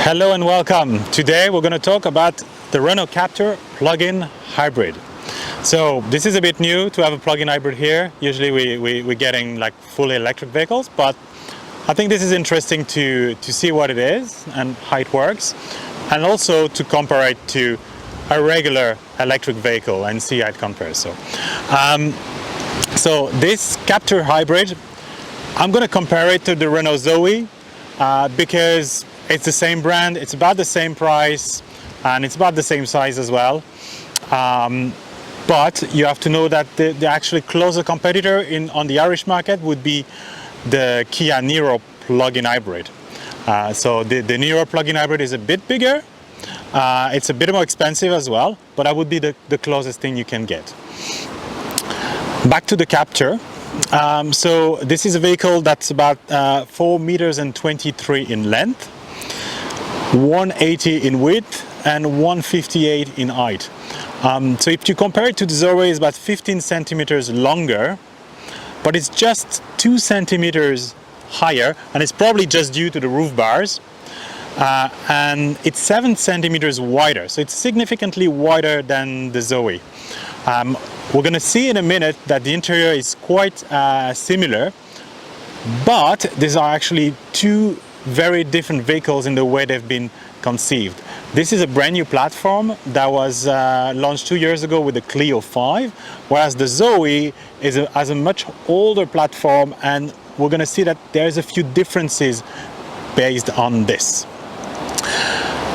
Hello and welcome. Today we're going to talk about the Renault Captur Plug-In Hybrid. So this is a bit new to have a plug-in hybrid here. Usually we're getting like fully electric vehicles, but I think this is interesting to see what it is and how it works, and also to compare it to a regular electric vehicle and see how it compares. So this Captur Hybrid, I'm going to compare it to the Renault Zoe because it's the same brand, it's about the same price, and it's about the same size as well. But you have to know that the actually closer competitor on the Irish market would be the Kia Niro plug-in hybrid. So the Niro plug-in hybrid is a bit bigger, it's a bit more expensive as well, but that would be the closest thing you can get. Back to the Captur. So this is a vehicle that's about 4 meters and 23 in length, 180 in width and 158 in height. So if you compare it to the Zoe, it's about 15 centimeters longer, but it's just 2 centimeters higher, and it's probably just due to the roof bars. And it's 7 centimeters wider, so it's significantly wider than the Zoe. We're going to see in a minute that the interior is quite similar, but these are actually two very different vehicles in the way they've been conceived. This is a brand new platform that was launched 2 years ago with the Clio 5, whereas the Zoe has a much older platform, and we're going to see that there's a few differences based on this.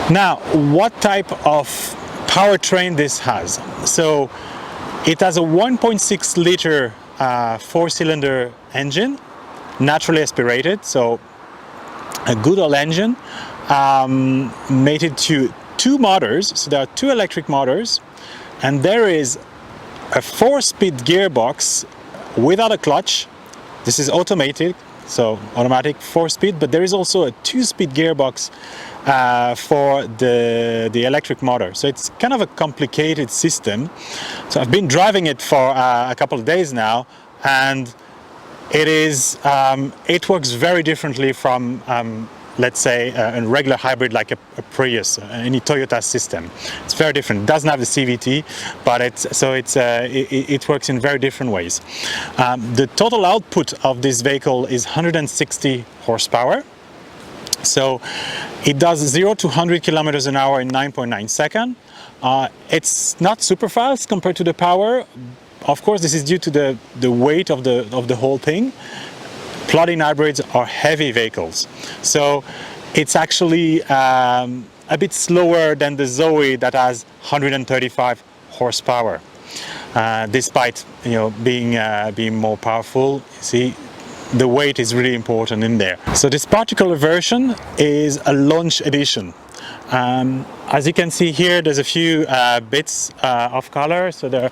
Now, what type of powertrain this has? So it has a 1.6 liter 4-cylinder engine, naturally aspirated, so a good old engine, mated to 2 motors. So there are 2 electric motors, and there is a 4-speed gearbox without a clutch. This is automated, so automatic 4-speed, but there is also a 2-speed gearbox for the electric motor. So it's kind of a complicated system. So I've been driving it for a couple of days now, and it works very differently from let's say a regular hybrid like a Prius, any Toyota system. It's very different. It doesn't have the CVT, but it works in very different ways. The total output of this vehicle is 160 horsepower. So it does 0 to 100 kilometers an hour in 9.9 seconds. It's not super fast compared to the Power. Of course, this is due to the weight of the whole thing. Plug-in hybrids are heavy vehicles, so it's actually a bit slower than the Zoe that has 135 horsepower, despite being more powerful. You see, the weight is really important in there. So this particular version is a launch edition. As you can see here, there's a few bits of color. So there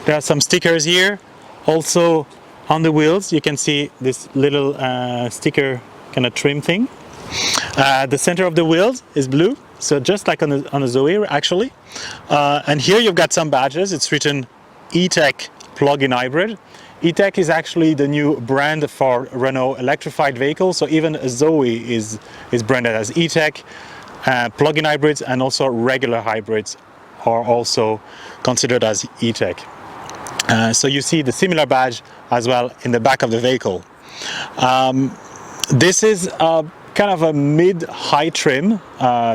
are some stickers here. Also on the wheels you can see this little sticker kind of trim thing. The center of the wheels is blue, so just like on a Zoe actually. And here you've got some badges. It's written E-Tech Plug-in Hybrid. E-Tech is actually the new brand for Renault electrified vehicles, so even a Zoe is branded as E-Tech. Plug-in hybrids and also regular hybrids are also considered as E-Tech. So you see the similar badge as well in the back of the vehicle. This is kind of a mid-high trim.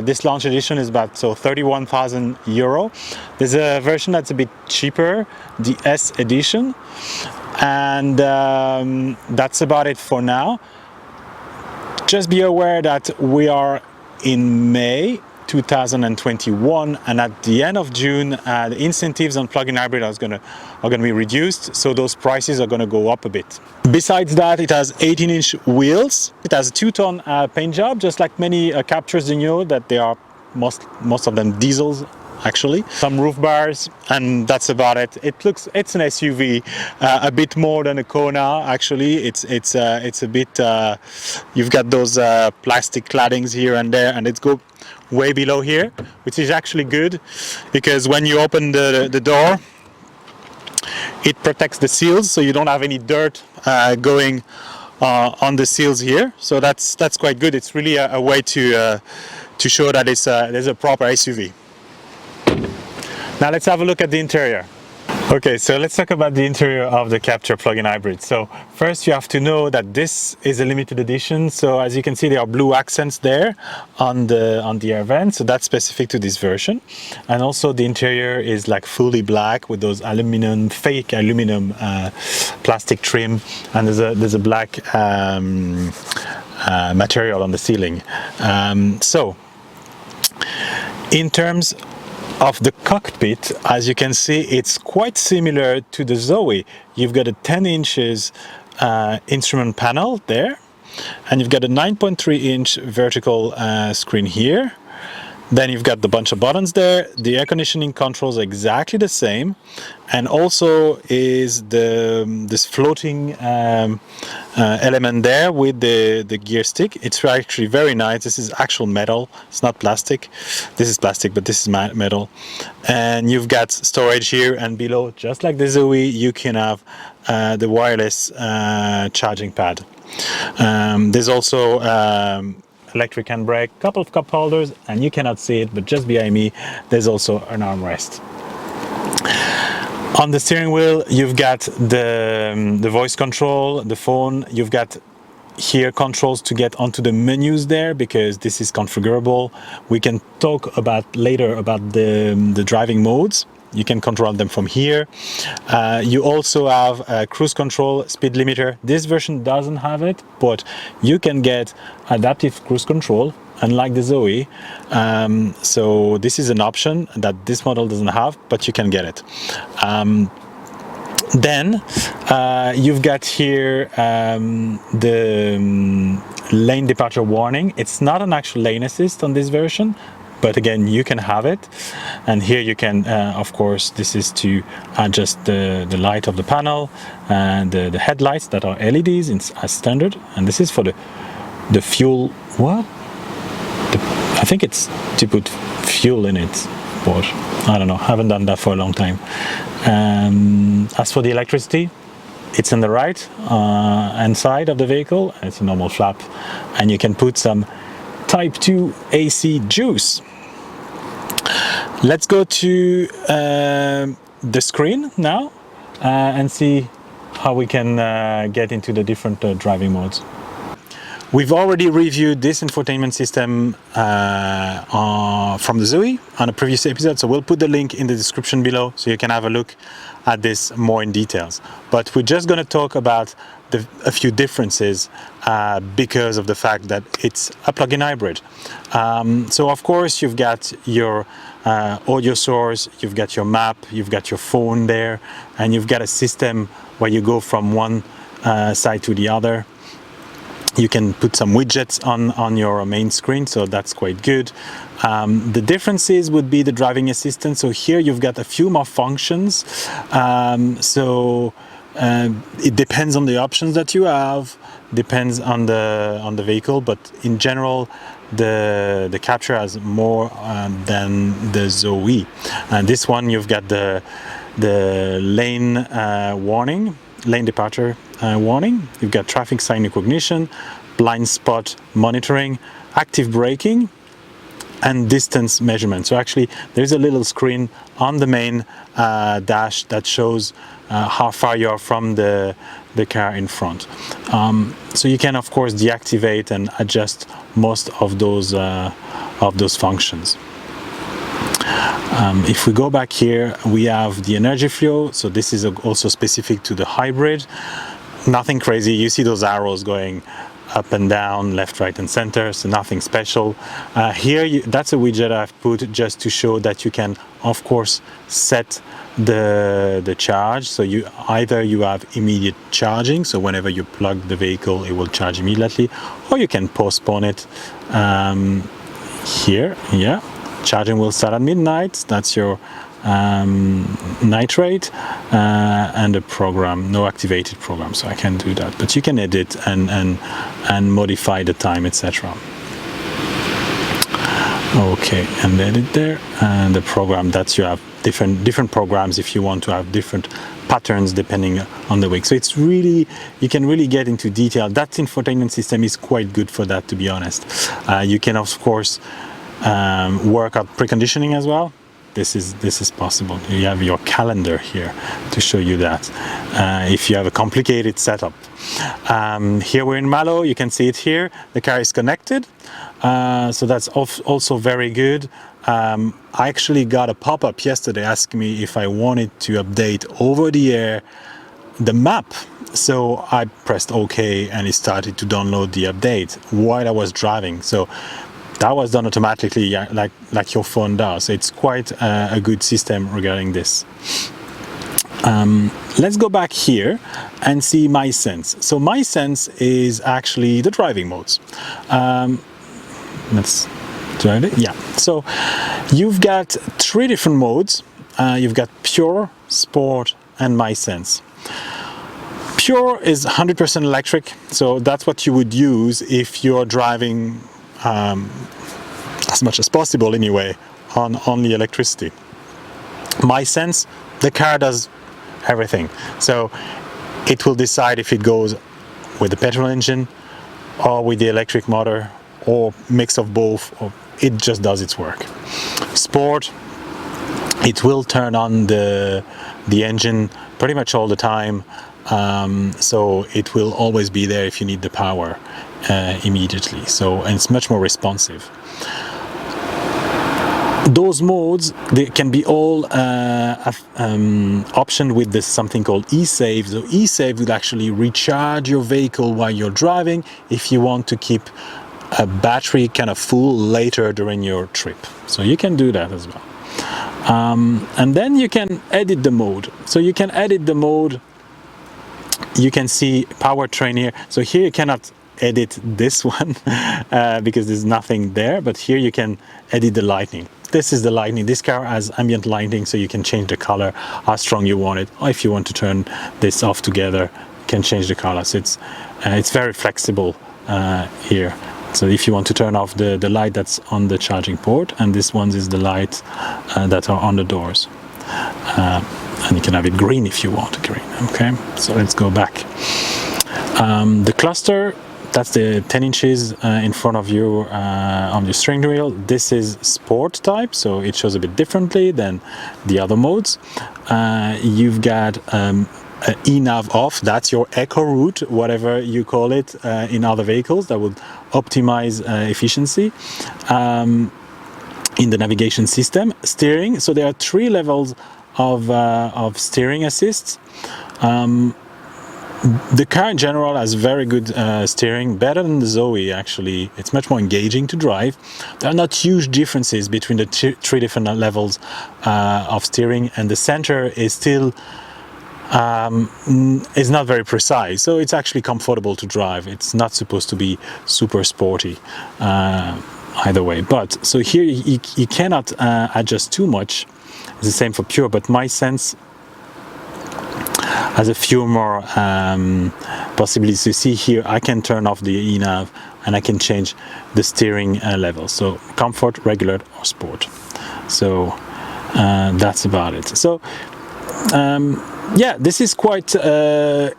This launch edition is about 31,000 euro. There's a version that's a bit cheaper, the S edition, and that's about it for now. Just be aware that we are in May 2021, and at the end of June the incentives on plug-in hybrid are going to be reduced, so those prices are going to go up a bit. Besides that, it has 18-inch wheels. It has a 2-ton paint job, just like many Capturs, you know that they are most of them diesels actually. Some roof bars, and that's about it. It's an SUV, a bit more than a Kona actually. It's a bit you've got those plastic claddings here and there, and it's go way below here, which is actually good because when you open the door, it protects the seals, so you don't have any dirt going on the seals here. So that's quite good. It's really a way to to show that there's a proper SUV. Now let's have a look at the interior. Okay, so let's talk about the interior of the Captur Plug-in Hybrid. So first you have to know that this is a limited edition. So as you can see, there are blue accents there on the air vent. So that's specific to this version. And also the interior is like fully black with those fake aluminum plastic trim. And there's a black material on the ceiling. So in terms of the cockpit, as you can see, it's quite similar to the Zoe. You've got a 10 inches instrument panel there, and you've got a 9.3-inch vertical screen here. Then you've got the bunch of buttons there. The air conditioning controls are exactly the same, and also is this floating element there with the gear stick. It's actually very nice. This is actual metal. It's not plastic. This is plastic, but this is metal. And you've got storage here and below, just like the Zoe. You can have the wireless charging pad. There's also electric handbrake, couple of cup holders, and you cannot see it, but just behind me there's also an armrest. On the steering wheel you've got the voice control, the phone. You've got here controls to get onto the menus there, because this is configurable. We can talk later about the driving modes. You can control them from here. You also have a cruise control, speed limiter. This version doesn't have it, but you can get adaptive cruise control, unlike the Zoe. So this is an option that this model doesn't have, but you can get it. Then you've got here the lane departure warning. It's not an actual lane assist on this version, but again, you can have it. And here you can, of course, this is to adjust the light of the panel and the headlights that are LEDs as standard. And this is for the fuel, I think it's to put fuel in it, but I don't know, haven't done that for a long time. As for the electricity, it's on the right hand side of the vehicle. It's a normal flap, and you can put some Type 2 AC juice. Let's go to the screen now and see how we can get into the different driving modes. We've already reviewed this infotainment system from the Zoe on a previous episode, so we'll put the link in the description below so you can have a look at this more in details. But we're just going to talk about a few differences because of the fact that it's a plug-in hybrid. So of course you've got your audio source, you've got your map, you've got your phone there, and you've got a system where you go from one side to the other. You can put some widgets on your main screen, so that's quite good. The differences would be the driving assistant. So here you've got a few more functions. It depends on the options that you have, depends on the vehicle, but in general the Captur has more than the Zoe. And this one you've got the lane warning, lane departure warning. You've got traffic sign recognition, blind spot monitoring, active braking, and distance measurement. So actually there's a little screen on the main dash that shows how far you are from the car in front. So you can of course deactivate and adjust most of those functions. If we go back here, we have the energy flow. So this is also specific to the hybrid. Nothing crazy. You see those arrows going up and down, left, right, and center, so nothing special. Here, that's a widget I've put just to show that you can, of course, set the charge. So you have immediate charging, so whenever you plug the vehicle, it will charge immediately, or you can postpone it. Here, yeah, charging will start at midnight. That's your night rate and a program, no activated program, so I can do that, but you can edit and modify the time, etc. Okay, and edit there, and the program that you have different programs if you want to have different patterns depending on the week. So it's really, you can really get into detail. That infotainment system is quite good for that, to be honest. You can of course workout preconditioning as well. This is possible. You have your calendar here to show you that if you have a complicated setup. Here we're in Malo, you can see it here. The car is connected, so that's also very good. I actually got a pop-up yesterday asking me if I wanted to update over the air the map. So I pressed OK and it started to download the update while I was driving. So that was done automatically, like your phone does. It's quite a good system regarding this. Let's go back here and see My Sense. So My Sense is actually the driving modes. Let's drive it. Yeah. So you've got 3 different modes. You've got Pure, Sport, and My Sense. Pure is 100% electric, so that's what you would use if you're driving as much as possible anyway on only electricity. My Sense, the car does everything, so it will decide if it goes with the petrol engine or with the electric motor or mix of both, or it just does its work. Sport, it will turn on the engine pretty much all the time, so it will always be there if you need the power immediately. So, and it's much more responsive. Those modes, they can be all optioned with this something called eSave. So eSave will actually recharge your vehicle while you're driving if you want to keep a battery kind of full later during your trip. So you can do that as well. And then you can edit the mode. So you can edit the mode. You can see Powertrain here. So here you cannot edit this one because there's nothing there, but here you can edit the lighting. This is the lighting. This car has ambient lighting, so you can change the color, how strong you want it, or if you want to turn this off together, you can change the color. So it's very flexible here. So if you want to turn off the light that's on the charging port, and this one is the light that are on the doors. And you can have it green if you want green. Okay, so let's go back. The cluster, that's the 10 inches in front of you on the steering wheel. This is sport type, so it shows a bit differently than the other modes. You've got eNav off, that's your eco route, whatever you call it in other vehicles, that will optimize efficiency in the navigation system. Steering, so there are 3 levels of steering assists. The car in general has very good steering, better than the Zoe actually. It's much more engaging to drive. There are not huge differences between the 3 different levels of steering, and the center is still is not very precise, so it's actually comfortable to drive. It's not supposed to be super sporty either way. But so here you cannot adjust too much. It's the same for Pure, but My Sense has a few more possibilities. You see here, I can turn off the eNav and I can change the steering level. So comfort, regular, or sport. So that's about it. So yeah, this is quite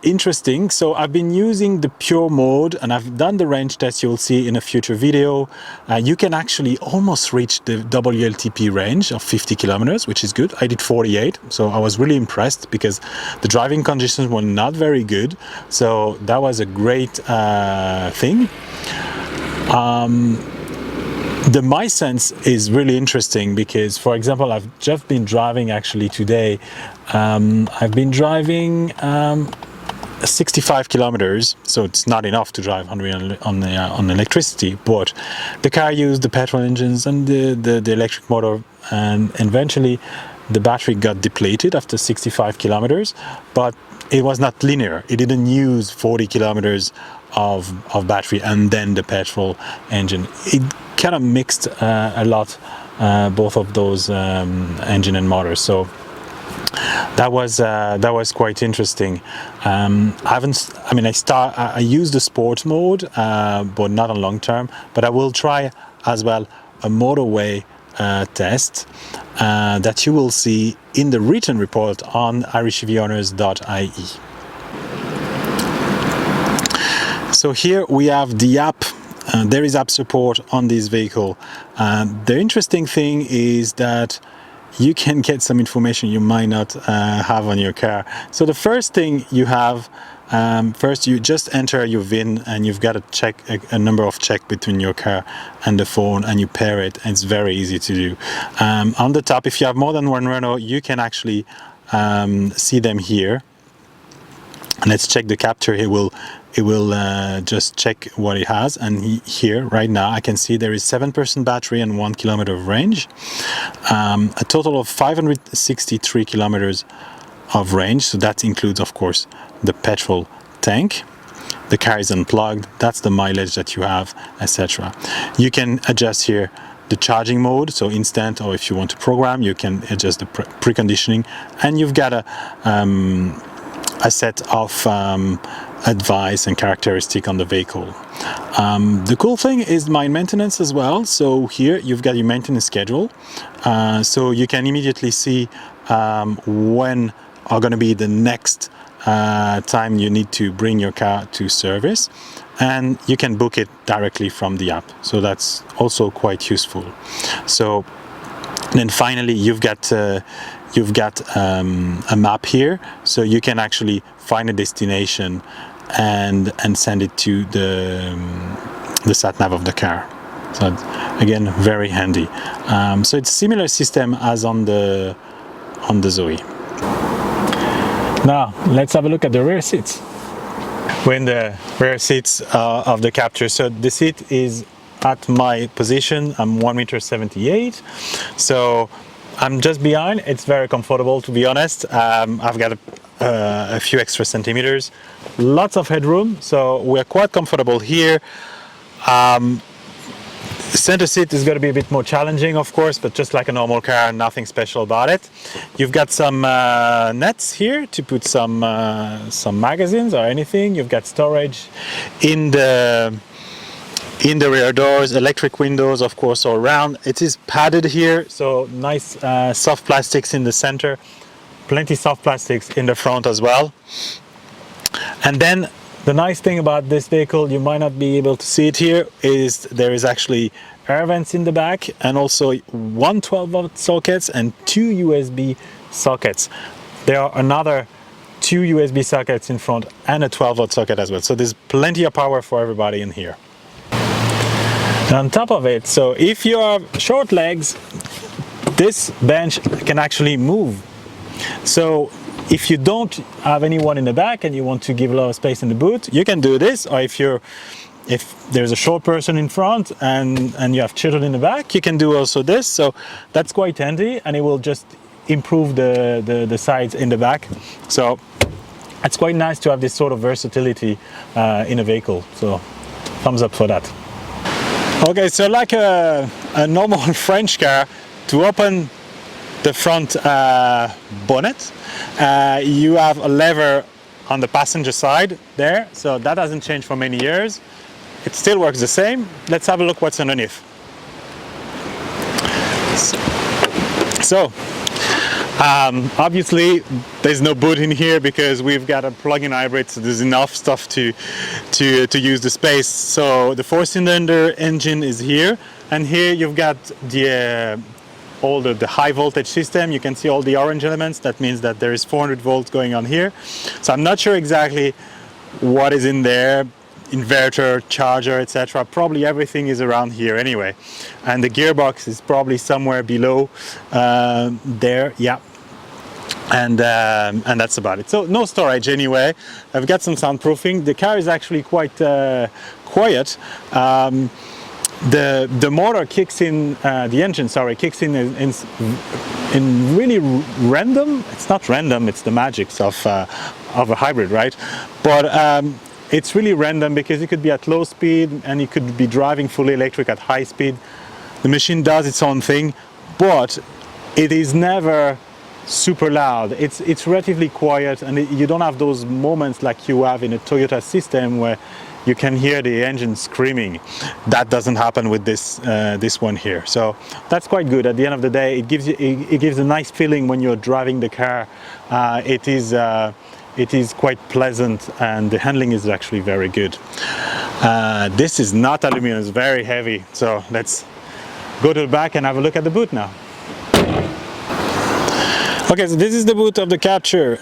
interesting. So I've been using the Pure mode and I've done the range test. You'll see in a future video. You can actually almost reach the WLTP range of 50 kilometers, which is good. I did 48, so I was really impressed because the driving conditions were not very good. So that was a great thing. The My Sense is really interesting because, for example, I've just been driving actually today. I've been driving 65 kilometers, so it's not enough to drive on electricity, but the car used the petrol engines and the electric motor, and eventually the battery got depleted after 65 kilometers, but it was not linear. It didn't use 40 kilometers of battery and then the petrol engine. It kind of mixed a lot, both of those engine and motor. So that was quite interesting. I use the sport mode, but not on long term. But I will try as well a motorway test that you will see in the written report on irishevyowners.ie. So here we have the app there is app support on this vehicle. The interesting thing is that you can get some information you might not have on your car. So the first thing you have, first you just enter your VIN, and you've got to check a number of checks between your car and the phone, and you pair it, and it's very easy to do. On the top, if you have more than one Renault, you can actually see them here. Let's check the Captur. It will just check what it has, and here right now I can see there is 7% battery and 1 kilometer of range, a total of 563 kilometers of range. So that includes, of course, the petrol tank. The car is unplugged. That's the mileage that you have, etc. You can adjust here the charging mode, so instant, or if you want to program, you can adjust the preconditioning, and you've got a set of advice and characteristic on the vehicle. The cool thing is my maintenance as well. So here you've got your maintenance schedule, so you can immediately see when are going to be the next time you need to bring your car to service, and you can book it directly from the app, so that's also quite useful. So then finally you've got a map here, so you can actually find a destination and send it to the sat nav of the car. So again, very handy. So it's a similar system as on the Zoe. Now let's have a look at the rear seats. We're in the rear seats of the Captur. So the seat is at my position. I'm 1.78 meters, so I'm just behind. It's very comfortable, to be honest. I've got a few extra centimeters, lots of headroom, so we're quite comfortable here. Center seat is going to be a bit more challenging, of course, but just like a normal car, nothing special about it. You've got some nets here to put some magazines or anything. You've got storage in the rear doors, electric windows, of course, all around. It is padded here, so nice soft plastics in the center, plenty soft plastics in the front as well. And then the nice thing about this vehicle, you might not be able to see it here, is there is actually air vents in the back, and also one 12-volt sockets and two USB sockets. There are another two USB sockets in front and a 12-volt socket as well. So there's plenty of power for everybody in here. And on top of it, so if you have short legs, this bench can actually move. So if you don't have anyone in the back and you want to give a lot of space in the boot, you can do this. Or if there's a short person in front and you have children in the back, you can do also this. So that's quite handy, and it will just improve the sides in the back. So it's quite nice to have this sort of versatility in a vehicle. So thumbs up for that. Okay, so like a normal French car, to open the front bonnet, you have a lever on the passenger side there, so that hasn't changed for many years. It still works the same. Let's have a look what's underneath. So obviously there's no boot in here because we've got a plug-in hybrid, so there's enough stuff to use the space. So the 4-cylinder engine is here, and here you've got all the high voltage system. You can see all the orange elements. That means that there is 400 volts going on here. So I'm not sure exactly what is in there, inverter, charger, etc. Probably everything is around here anyway. And the gearbox is probably somewhere below there, yeah. And that's about it. So no storage anyway. I've got some soundproofing. The car is actually quite quiet. The motor kicks in, the engine, sorry, kicks in really random. It's not random, it's the magic of a hybrid, right? But it's really random because it could be at low speed and it could be driving fully electric at high speed. The machine does its own thing, but it is never super loud. It's relatively quiet, and you don't have those moments like you have in a Toyota system where you can hear the engine screaming. That doesn't happen with this one here. So that's quite good. At the end of the day, it gives a nice feeling when you're driving the car. It is quite pleasant, and the handling is actually very good. This is not aluminum, it's very heavy. So let's go to the back and have a look at the boot now. Okay, so this is the boot of the Captur.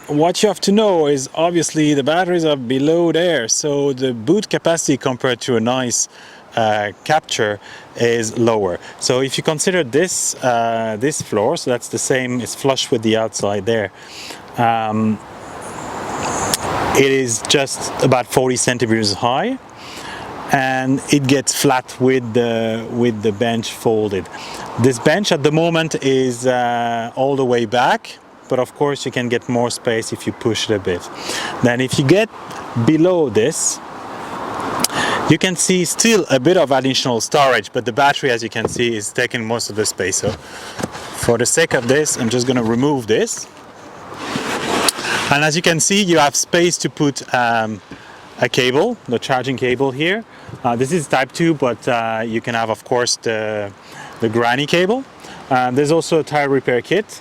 What you have to know is obviously the batteries are below there, so the boot capacity compared to a nice Captur is lower. So if you consider this this floor, so that's the same, it's flush with the outside there. It is just about 40 centimeters high, and it gets flat with the bench folded. This bench at the moment is all the way back, but of course you can get more space if you push it a bit. Then if you get below this, you can see still a bit of additional storage, but the battery, as you can see, is taking most of the space. So for the sake of this, I'm just going to remove this. And as you can see, you have space to put a cable, the charging cable here. This is type 2, but you can have, of course, the granny cable. There's also a tire repair kit,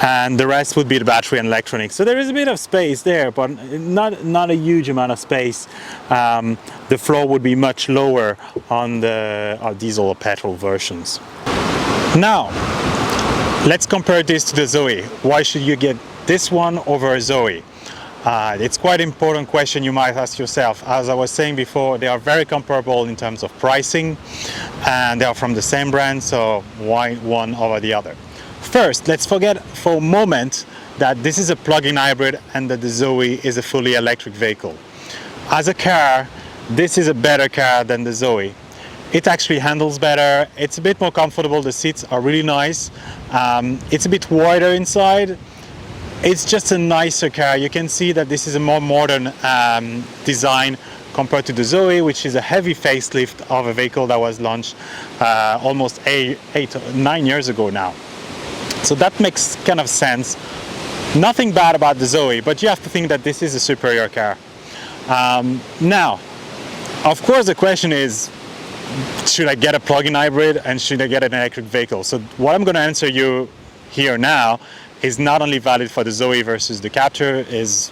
and the rest would be the battery and electronics. So there is a bit of space there, but not a huge amount of space. The floor would be much lower on the diesel or petrol versions. Now, let's compare this to the Zoe. Why should you get this one over a Zoe? It's quite an important question you might ask yourself. As I was saying before, they are very comparable in terms of pricing, and they are from the same brand, so why one over the other? First, let's forget for a moment that this is a plug-in hybrid and that the Zoe is a fully electric vehicle. As a car, this is a better car than the Zoe. It actually handles better, it's a bit more comfortable, the seats are really nice, it's a bit wider inside. It's just a nicer car. You can see that this is a more modern design compared to the Zoe, which is a heavy facelift of a vehicle that was launched almost 9 years ago now. So that makes kind of sense. Nothing bad about the Zoe, but you have to think that this is a superior car. Now, of course, the question is, should I get a plug-in hybrid and should I get an electric vehicle? So what I'm going to answer you here now is not only valid for the Zoe versus the Captur, is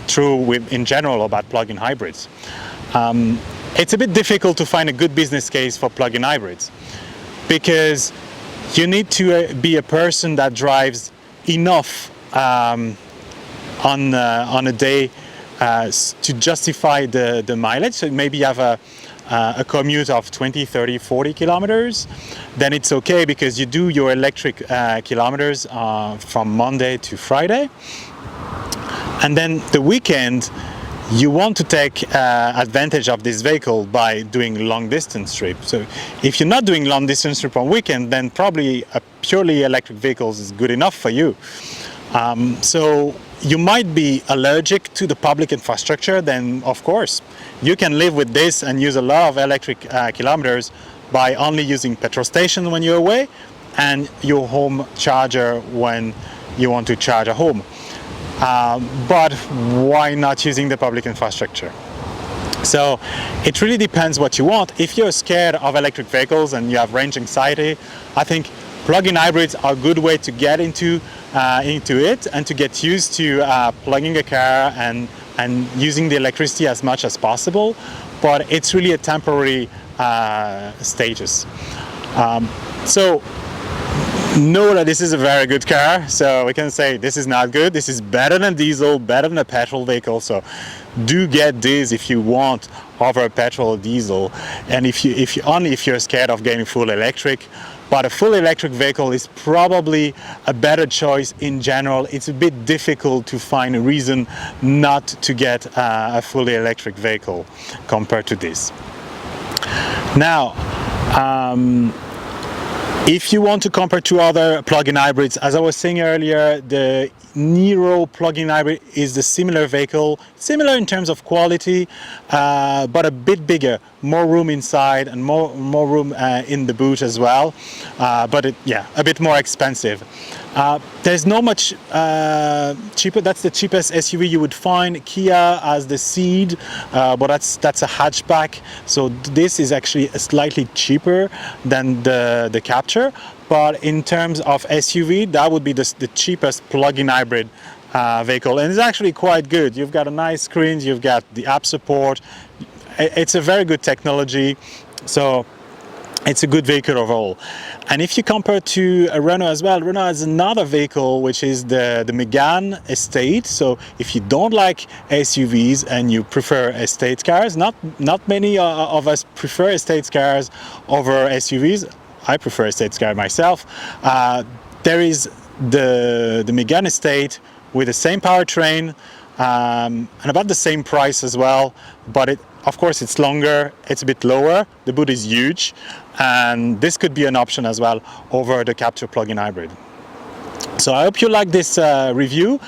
true in general about plug-in hybrids. It's a bit difficult to find a good business case for plug-in hybrids because you need to be a person that drives enough on a day to justify the mileage. So maybe you have a commute of 20, 30, 40 kilometers, then it's okay because you do your electric kilometers from Monday to Friday. And then the weekend, you want to take advantage of this vehicle by doing long distance trips. So if you're not doing long distance trip on weekend, then probably a purely electric vehicle is good enough for you. So you might be allergic to the public infrastructure, then of course you can live with this and use a lot of electric kilometers by only using petrol station when you're away and your home charger when you want to charge at home. But why not using the public infrastructure? So it really depends what you want. If you're scared of electric vehicles and you have range anxiety, I think plug-in hybrids are a good way to get into it and to get used to plugging a car and using the electricity as much as possible. But it's really a temporary status. So know that this is a very good car, so we can say this is not good, this is better than diesel, better than a petrol vehicle. So do get this if you want over a petrol or diesel, and if you're scared of getting full electric. But a full electric vehicle is probably a better choice in general. It's a bit difficult to find a reason not to get a fully electric vehicle compared to this. Now, if you want to compare to other plug-in hybrids, as I was saying earlier, the Niro plug-in hybrid is the similar vehicle, similar in terms of quality, but a bit bigger, more room inside and more room in the boot as well, but a bit more expensive. There's not much cheaper. That's the cheapest SUV you would find. Kia has the Ceed, but that's a hatchback, so this is actually slightly cheaper than the Captur. But in terms of SUV, that would be the cheapest plug-in hybrid vehicle, and it's actually quite good. You've got a nice screen, you've got the app support. It's a very good technology, so it's a good vehicle overall. And if you compare to a Renault as well, Renault has another vehicle which is the Megane Estate. So if you don't like SUVs and you prefer estate cars, not many of us prefer estate cars over SUVs. I prefer estate car myself. There is the Megane Estate with the same powertrain and about the same price as well, but of course it's longer, it's a bit lower, the boot is huge, and this could be an option as well over the Captur Plug-In Hybrid. So I hope you like this review.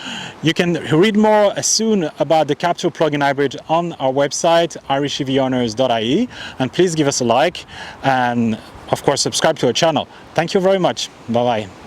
You can read more soon about the Captur Plug-In Hybrid on our website, irishevyowners.ie, and please give us a like and of course subscribe to our channel. Thank you very much. Bye bye.